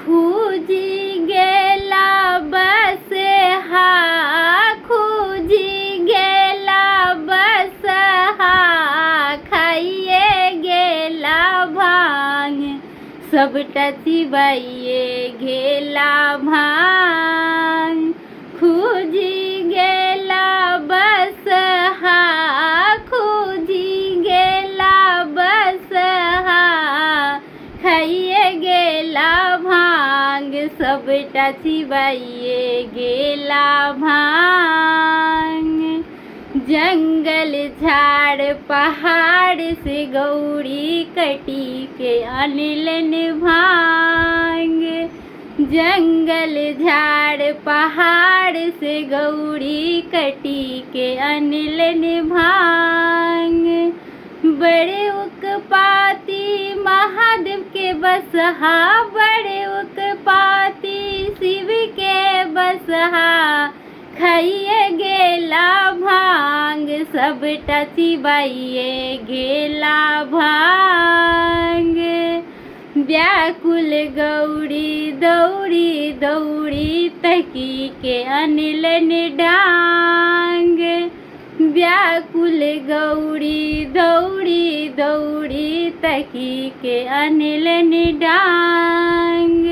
खूजी गेला बस हा, खूजी गेला बस हा, खाइए गेला भांग, सबटा चिबाइए गेला भांग। खूजी गेला बस हा, खूजी गेला बस हा, खाइए गेला भांग, सबटा चिबाइए गेला भांग। जंगल झाड़ पहाड़ से गौरी कटी के अनिलन भांग, जंगल झाड़ पहाड़ से गौरी कटी के अनिलन भांग। बड़े उकपाती महादेव के बसहा, बड़े उकपाती शिव के बसहा, खाइए गेला भांग, सबटा चिबाइए गेला भांग। व्याकुल गौरी दौड़ी दौड़ी तकी के अनिलन डांग, व्याकुल गौरी दौड़ी दौड़ी तकी के अनिलन डांग।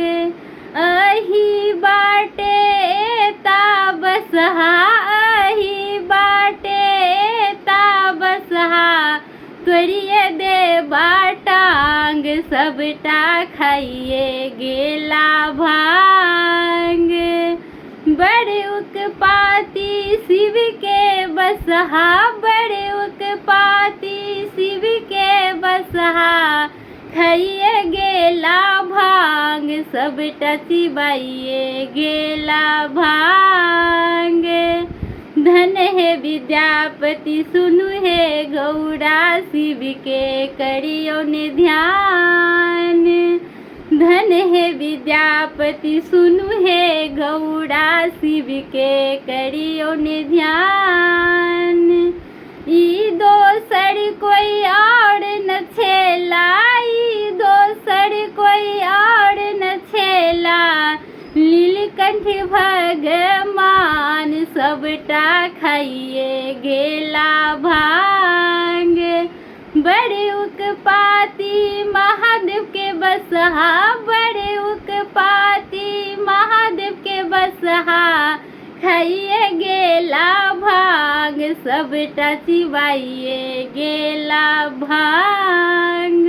अही बाटे ता बसहा, अही बाटे ता बसहा, तोरिए दे बाटांग, सबटा खाइए गेला भांग। बड़े उकपाती शिव के बसहा, बड़े उकपाती शिव के बसहा, खाइए गेला भांग, सबटा चिबाइए गेला भांग। धन है विद्यापति सुनु है गौड़ा, शिव के करियो ने ध्यान। धन है विद्यापति सुनु है गौड़ा, शिव के करियो ने ध्यान। ई दोसर कोई और न छेला, ई दोसर कोई और न छेला, नीलकंठ भगवान, सबटा खाइए गेला भांग। बड़े उकपाती महादेव के बसहा, बड़े उकपाती महादेव के बसहा, खाइए गेला भांग, सबटा चिबाइए गेला भांग।